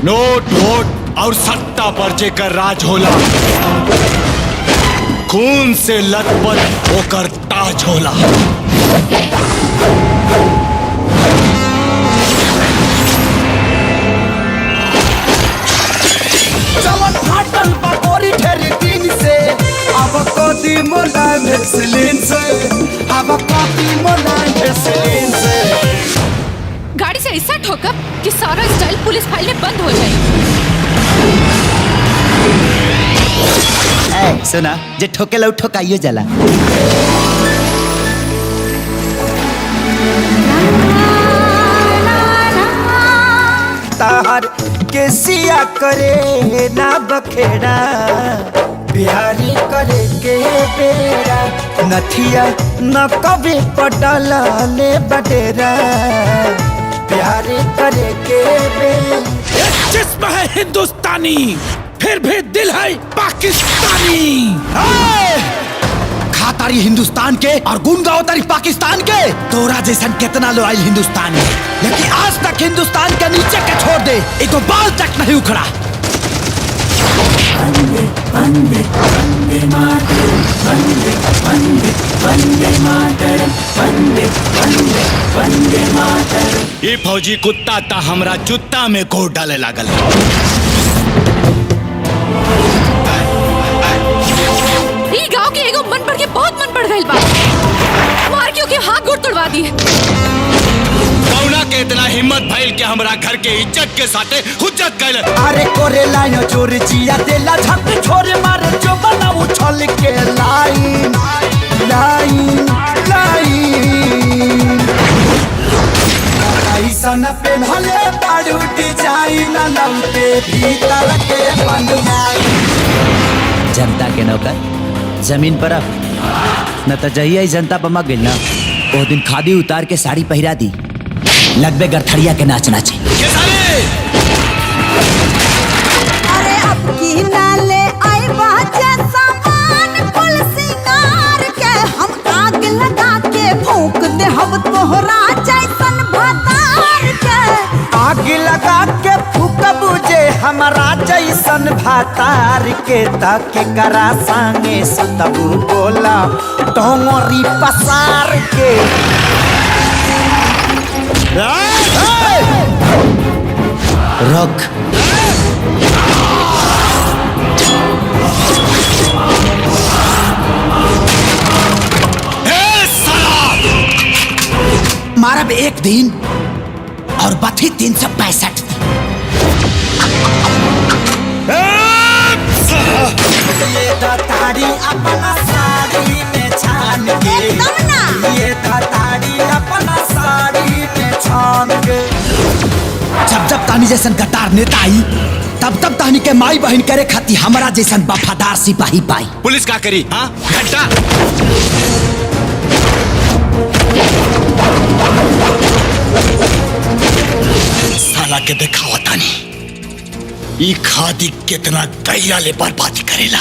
Note vote और सत्ता पर जेकर राज होला, खून से लथपथ होकर ताज होला। चमन फाटल पकोरी ठेरी तीन से, अब कोती मोला भेसलिन से, अब कोती मोला भेसलिन से। गाड़ी से ऐसा ठोकर कि सारा स्टाइल पुलिस फाइल में बंद हो जाए। सुना, जे ठोके लो ठोकाइयो जला। ताहर के सिया करे ना बखेड़ा, बिहारी करे के बेड़ा, नथिया न कभी पटला ले बडेरा, बिहारी करे के बेड़ा। जिस्म है हिंदुस्तानी, फिर भी दिल है पाकिस्तानी। खातारी हिंदुस्तान के और गुण गाओ पाकिस्तान के। तोरा जैसन कितना लोग हिंदुस्तान में, लेकिन आज तक हिंदुस्तान के नीचे के छोड़ दे, एक बाल तक नहीं उखड़ा। वंदे वंदे वंदे मातरम, वंदे वंदे वंदे मातरम, वंदे वंदे वंदे मातरम। ये फौजी कुत्ता ता हमरा जूता में गोड़ डाले लागल। ई गांव के एगो मन बढ़ के बहुत मन बढ़ गइल बा। मार क्यों के हाथ गोड़ तोड़वा दिए। कौना के इतना हिम्मत भइल के हमरा घर के इज्जत के साथे हुज्जत कैल। अरे कोरे लाइन चोर जिया देला झक छोरे मारे जो बना उछल के लाइन लाइन लाइन। ऐसा न पे भले बाड़ू डिजाइन लंबे भीतर के बनवाई। जनता के नौकर जमीन पर अब न तो जहिया जनता पर मग गइल ना, ओ दिन खादी उतार के साड़ी पहिरा दी, लगबे गरथड़िया के नाच नाचे। अरे अब की नाले आई बाजे सामान कुल सिंगार के, हम आग लगा के फूंक दे हम तोहरा जैसन भतार के। आग लगा के फूकब जे हमारा जैसन भातार के, ताके करा संगे सुतबू बोला टोंगरी पसार के। रुक, मारब एक दिन और बथी 365 ये ताड़ी अपना साड़ी में छान के, ये ताड़ी अपना साड़ी में छान के। जब जब तानी जैसन गद्दार नेता आई, तब तब तानी के माई बहन करे खाती हमारा जैसन वफादार सिपाही पाई। पुलिस का करी? हाँ घंटा साला के दिखावा तानी ई खादी कितना गैया ले बर्बादी करेला।